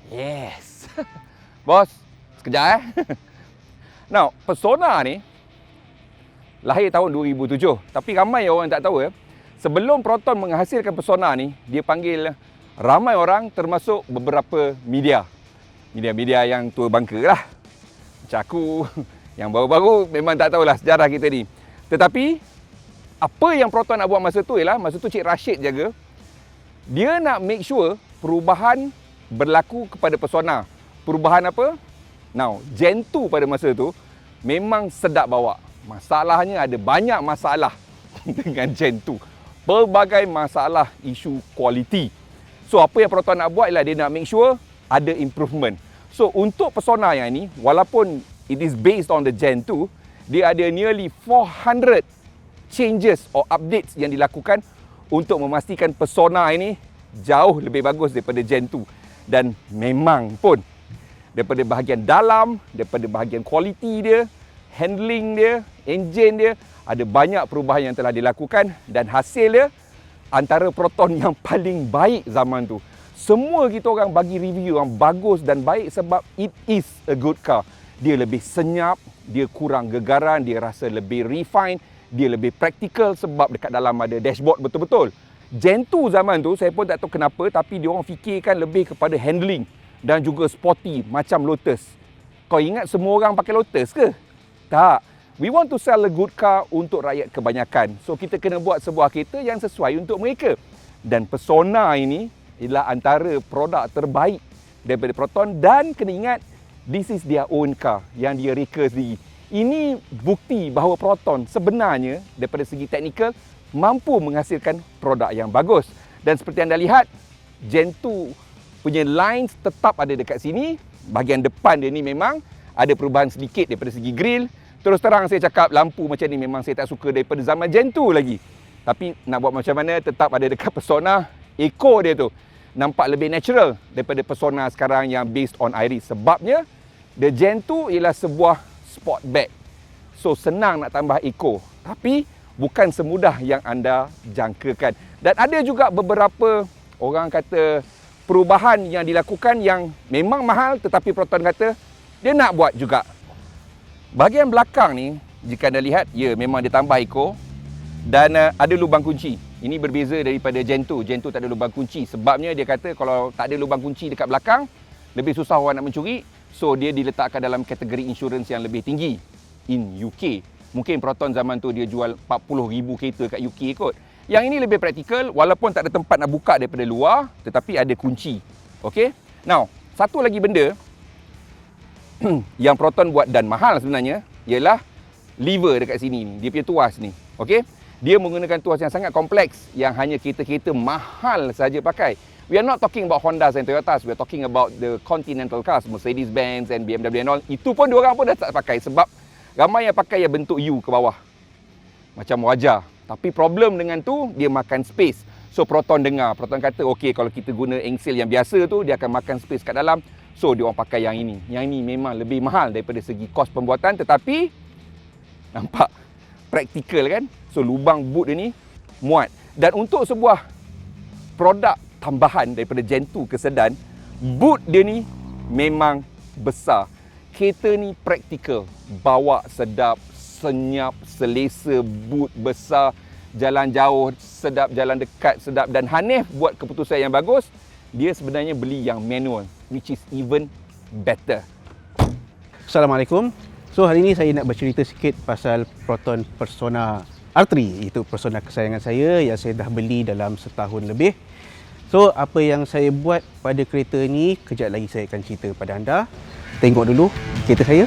Yes. Bos, sekejap Now, Persona ni lahir tahun 2007. Tapi ramai orang tak tahu sebelum Proton menghasilkan Persona ni, dia panggil ramai orang termasuk beberapa media. Media-media yang tua bangka lah. Macam aku, yang baru-baru memang tak tahulah sejarah kita ni. Tetapi, apa yang Proton nak buat masa tu ialah, masa tu Cik Rashid jaga, dia nak make sure perubahan berlaku kepada Persona. Perubahan apa? Now, Gen 2 pada masa tu memang sedap bawa. Masalahnya ada banyak masalah dengan Gen 2. Pelbagai masalah isu kualiti. So, apa yang Proton nak buat ialah dia nak make sure ada improvement. So, untuk Persona yang ini, walaupun it is based on the Gen 2, dia ada nearly 400 changes or updates yang dilakukan untuk memastikan Persona ini jauh lebih bagus daripada Gen 2. Dan memang pun daripada bahagian dalam, daripada bahagian kualiti dia, handling dia, engine dia, ada banyak perubahan yang telah dilakukan dan hasil dia antara Proton yang paling baik zaman tu. Semua kita orang bagi review yang bagus dan baik sebab it is a good car. Dia lebih senyap, dia kurang gegaran, dia rasa lebih refined, dia lebih praktikal sebab dekat dalam ada dashboard betul-betul. Gen 2 zaman tu saya pun tak tahu kenapa, tapi dia orang fikirkan lebih kepada handling dan juga sporty macam Lotus. Kau ingat semua orang pakai Lotus ke? Tak. We want to sell a good car untuk rakyat kebanyakan. So kita kena buat sebuah kereta yang sesuai untuk mereka. Dan Persona ini ialah antara produk terbaik daripada Proton, dan kena ingat this is their own car yang dia reka sendiri. Ini bukti bahawa Proton sebenarnya daripada segi teknikal mampu menghasilkan produk yang bagus. Dan seperti anda lihat, Gen 2 punya lines tetap ada dekat sini. Bahagian depan dia ni memang ada perubahan sedikit daripada segi grill. Terus terang saya cakap, lampu macam ni memang saya tak suka daripada zaman Gen 2 lagi. Tapi nak buat macam mana, tetap ada dekat Persona. Eco dia tu nampak lebih natural daripada Persona sekarang yang based on Iris. Sebabnya the Gen 2 ialah sebuah sportback. So senang nak tambah eco, tapi bukan semudah yang anda jangkakan. Dan ada juga beberapa orang kata perubahan yang dilakukan yang memang mahal, tetapi Proton kata dia nak buat juga. Bahagian belakang ni, jika anda lihat, ya memang dia tambah eco dan ada lubang kunci. Ini berbeza daripada Gen 2. Gen 2 tak ada lubang kunci. Sebabnya dia kata kalau tak ada lubang kunci dekat belakang, lebih susah orang nak mencuri. So dia diletakkan dalam kategori insurans yang lebih tinggi in UK. Mungkin Proton zaman tu dia jual 40,000 kereta kat UK kot. Yang ini lebih praktikal, walaupun tak ada tempat nak buka daripada luar, tetapi ada kunci. Okay? Now, satu lagi benda yang Proton buat dan mahal sebenarnya ialah lever dekat sini ni. Dia punya tuas ni. Okay? Dia menggunakan tuas yang sangat kompleks yang hanya kereta-kereta mahal saja pakai. We are not talking about Hondas and Toyotas. We are talking about the Continental cars, Mercedes-Benz and BMW and all. Itu pun diorang pun dah tak pakai sebab ramai yang pakai yang bentuk U ke bawah. Macam wajah. Tapi problem dengan tu, dia makan space. So Proton dengar. Proton kata, okey, kalau kita guna engsel yang biasa tu, dia akan makan space kat dalam. So diorang pakai yang ini. Yang ini memang lebih mahal daripada segi kos pembuatan. Tetapi, nampak praktikal kan? So lubang boot dia ni muat. Dan untuk sebuah produk tambahan daripada Gen 2 ke sedan, boot dia ni memang besar. Kereta ni praktikal, bawa sedap, senyap, selesa, boot besar, jalan jauh sedap, jalan dekat sedap. Dan Hanif buat keputusan yang bagus, dia sebenarnya beli yang manual, which is even better. Assalamualaikum. So hari ini saya nak bercerita sikit pasal Proton Persona R3, iaitu Persona kesayangan saya yang saya dah beli dalam setahun lebih. So, apa yang saya buat pada kereta ni, kejap lagi saya akan cerita kepada anda. Tengok dulu kereta saya.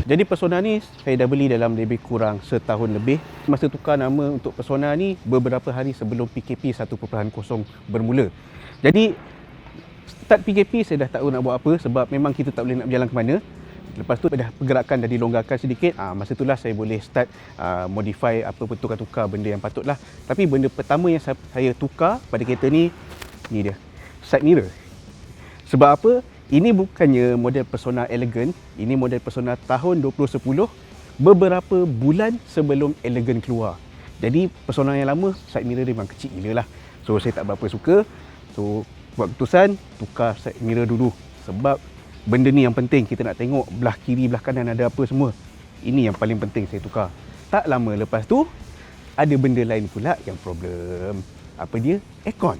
Jadi Persona ni saya dah beli dalam lebih kurang setahun lebih. Masa tukar nama untuk Persona ni beberapa hari sebelum PKP 1.0 bermula. Jadi start PKP saya dah tak tahu nak buat apa sebab memang kita tak boleh nak berjalan ke mana. Lepas tu dah pergerakan dah dilonggarkan sedikit. Masa itulah saya boleh start modify apa pun tukar-tukar benda yang patutlah. Tapi benda pertama yang saya tukar pada kereta ni dia. Side mirror. Sebab apa? Ini bukannya model Persona Elegant, ini model Persona tahun 2010 beberapa bulan sebelum Elegant keluar. Jadi Persona yang lama side mirror dia memang kecil gila lah. So saya tak berapa suka. So buat keputusan tukar side mirror dulu. Sebab benda ni yang penting, kita nak tengok belah kiri belah kanan ada apa semua. Ini yang paling penting saya tukar. Tak lama lepas tu ada benda lain pula yang problem. Apa dia? Aircon.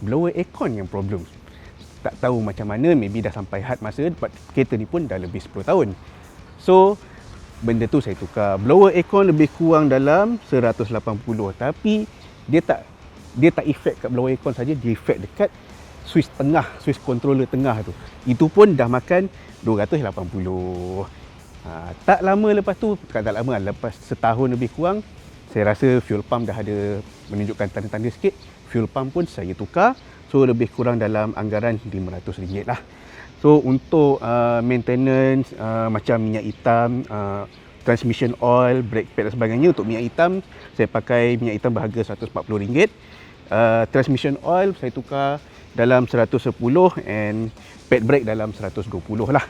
Blower aircon yang problem. Tak tahu macam mana, maybe dah sampai had masa, kereta ni pun dah lebih 10 tahun. So, benda tu saya tukar. Blower aircon lebih kurang dalam 180, tapi dia tak efek kat blower aircon saja, dia efek dekat switch tengah, switch controller tengah tu. Itu pun dah makan 280. Tak lama lepas tu, tak lama, lepas setahun lebih kurang, saya rasa fuel pump dah ada menunjukkan tanda-tanda sikit. Fuel pump pun saya tukar. So lebih kurang dalam anggaran RM500 lah. So untuk maintenance macam minyak hitam, transmission oil, brake pad dan sebagainya, untuk minyak hitam saya pakai minyak hitam berharga RM140. Transmission oil saya tukar dalam 110 and pad brake dalam 120 lah.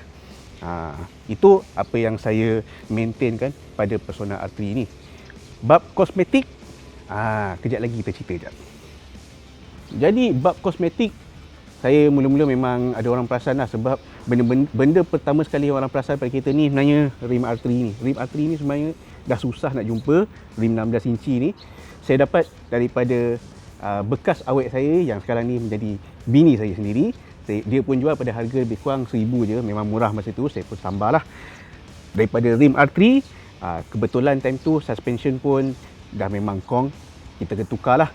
Itu apa yang saya maintain kan pada Persona R3 ni. Bab kosmetik, kejap lagi kita cerita sekejap. Jadi bab kosmetik, saya mula-mula memang ada orang perasan lah sebab benda pertama sekali orang perasan pada kereta ni sebenarnya rim R3 ni. Rim R3 ni sebenarnya dah susah nak jumpa, rim 16 inci ni. Saya dapat daripada bekas awet saya yang sekarang ni menjadi bini saya sendiri. Dia pun jual pada harga lebih kurang RM1,000 je, memang murah masa tu, saya pun tambah lah. Daripada rim R3, kebetulan time tu suspension pun dah memang kong, kita kena tukar lah.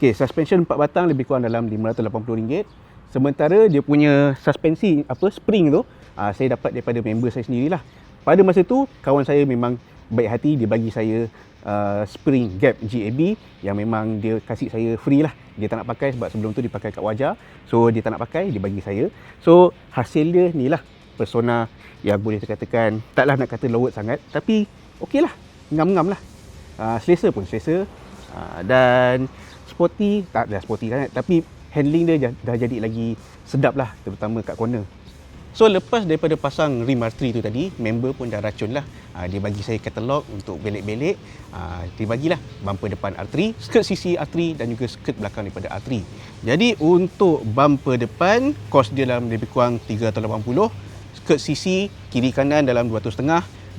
Okay, suspension 4 batang lebih kurang dalam RM580. Sementara dia punya suspensi spring tu saya dapat daripada member saya sendirilah. Pada masa tu kawan saya memang baik hati, dia bagi saya spring gap GAB yang memang dia kasih saya free lah. Dia tak nak pakai sebab sebelum tu dia pakai kat wajah. So dia tak nak pakai, dia bagi saya. So hasil dia ni lah Persona yang boleh dikatakan taklah nak kata lowot sangat, tapi okey lah, ngam-ngam lah. Selesa pun selesa. Dan sporty, tak dah sporty sangat, tapi handling dia dah jadi lagi sedap lah, terutama kat corner. So lepas daripada pasang rim R3 tu tadi, member pun dah racun lah. Dia bagi saya katalog untuk belek-belek. Dia bagilah bumper depan R3, skirt sisi R3 dan juga skirt belakang daripada R3. Jadi untuk bumper depan, kos dia dalam lebih kurang 380, skirt sisi kiri kanan dalam 200.5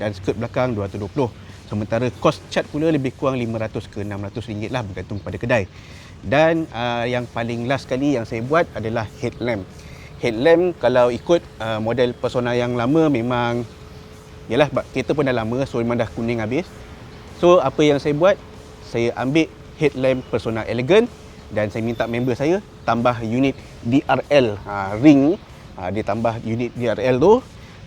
dan skirt belakang 220. Sementara kos cat pula lebih kurang RM500 ke RM600 lah, bergantung pada kedai. Dan yang paling last sekali yang saya buat adalah headlamp. Headlamp kalau ikut model Persona yang lama memang, yalah kereta pun dah lama, so memang dah kuning habis. So apa yang saya buat, saya ambil headlamp Persona Elegant dan saya minta member saya tambah unit DRL ring. Dia tambah unit DRL tu.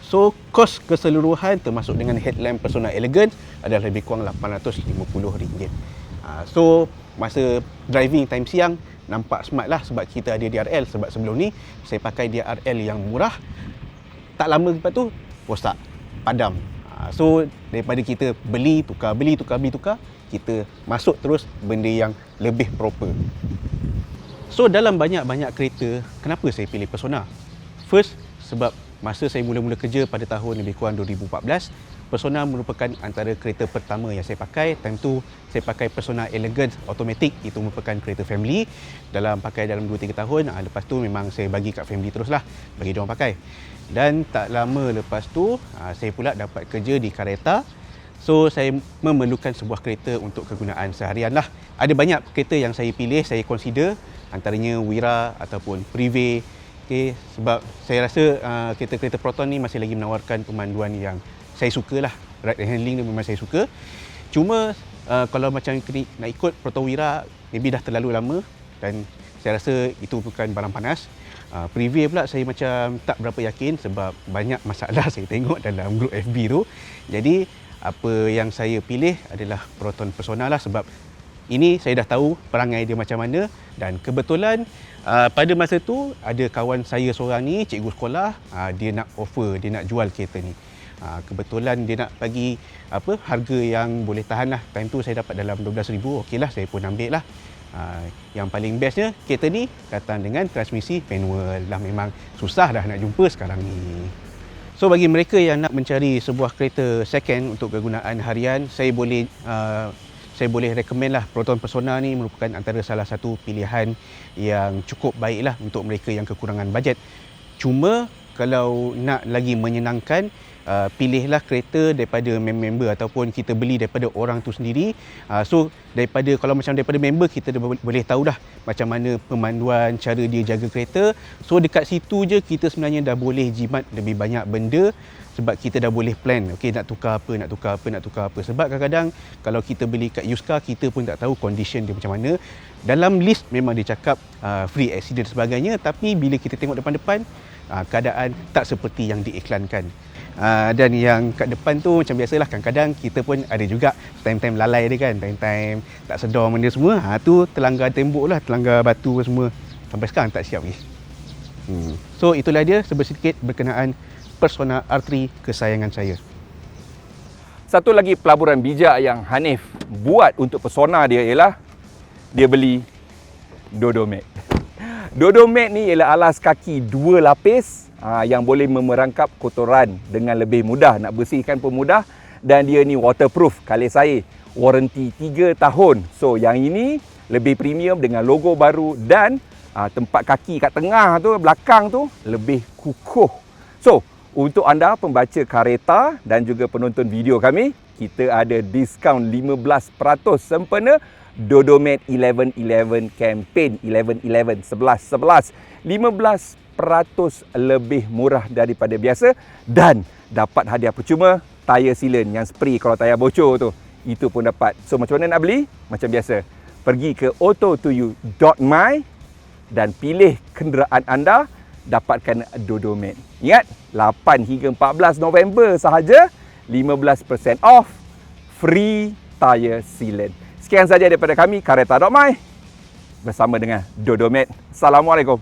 So kos keseluruhan termasuk dengan headlamp Persona Elegant adalah lebih kurang RM850. So masa driving time siang nampak smart lah sebab kita ada DRL. Sebab sebelum ni saya pakai DRL yang murah, tak lama lepas tu rosak, padam. So daripada kita beli tukar, kita masuk terus benda yang lebih proper. So dalam banyak-banyak kereta, kenapa saya pilih Persona? First, sebab masa saya mula-mula kerja pada tahun lebih kurang 2014, Persona merupakan antara kereta pertama yang saya pakai. Time tu saya pakai Persona Elegant Automatic, itu merupakan kereta family. Pakai dalam 2-3 tahun, lepas tu memang saya bagi kat family teruslah, bagi diorang pakai. Dan tak lama lepas tu saya pula dapat kerja di Careta. So saya memerlukan sebuah kereta untuk kegunaan seharian lah. Ada banyak kereta yang saya pilih, saya consider, antaranya Wira ataupun Prive. Okay, sebab saya rasa kereta-kereta Proton ni masih lagi menawarkan pemanduan yang saya suka lah. Ride and handling dia memang saya suka. Cuma kalau macam nak ikut Proton Wira, maybe dah terlalu lama dan saya rasa itu bukan barang panas. Preview pula saya macam tak berapa yakin sebab banyak masalah saya tengok dalam grup FB tu. Jadi apa yang saya pilih adalah Proton Persona lah, sebab ini saya dah tahu perangai dia macam mana, dan kebetulan pada masa tu ada kawan saya seorang ni, cikgu sekolah, dia nak offer, dia nak jual kereta ni. Kebetulan dia nak bagi harga yang boleh tahan lah. Time tu saya dapat dalam 12,000, okey lah, saya pun ambil lah. Yang paling bestnya kereta ni datang dengan transmisi manual lah. Memang susah dah nak jumpa sekarang ni. So bagi mereka yang nak mencari sebuah kereta second untuk kegunaan harian, saya boleh recommend lah Proton Persona ni merupakan antara salah satu pilihan yang cukup baik lah untuk mereka yang kekurangan bajet. Cuma kalau nak lagi menyenangkan, pilihlah kereta daripada member ataupun kita beli daripada orang tu sendiri. So kalau macam daripada member, kita boleh tahu dah macam mana pemanduan, cara dia jaga kereta. So dekat situ je kita sebenarnya dah boleh jimat lebih banyak benda, sebab kita dah boleh plan, okey, nak tukar apa. Sebab kadang-kadang kalau kita beli kat used car, kita pun tak tahu condition dia macam mana. Dalam list memang dia cakap free accident dan sebagainya, tapi bila kita tengok depan-depan, keadaan tak seperti yang diiklankan. Dan yang kat depan tu macam biasalah, kadang-kadang kita pun ada juga time-time lalai dia kan, time-time tak sedar benda semua, tu terlanggar tembok lah, terlanggar batu semua, sampai sekarang tak siap lagi. So itulah dia sedikit berkenaan Persona R3 kesayangan saya. Satu lagi pelaburan bijak yang Hanif buat untuk Persona dia ialah dia beli Dodomate. Dodomate ni ialah alas kaki 2 lapis yang boleh memerangkap kotoran dengan lebih mudah, nak bersihkan pun mudah, dan dia ni waterproof, kalis air, warranty 3 tahun. So yang ini lebih premium dengan logo baru, dan tempat kaki kat tengah tu, belakang tu lebih kukuh. So untuk anda pembaca Kareta dan juga penonton video kami, kita ada diskaun 15% sempena Dodomate 11-11 campaign, 11-11, 11-11, 15% lebih murah daripada biasa, dan dapat hadiah percuma tayar sealant yang spray kalau tayar bocor tu, itu pun dapat. So macam mana nak beli? Macam biasa, pergi ke auto2u.my dan pilih kenderaan anda, dapatkan Dodomate. Ingat, 8 hingga 14 November sahaja, 15% off, free tayar sealant. Sekian saja daripada kami, Kareta.my, bersama dengan Dodomate. Assalamualaikum.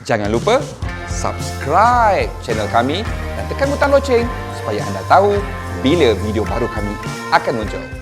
Jangan lupa subscribe channel kami dan tekan butang loceng supaya anda tahu bila video baru kami akan muncul.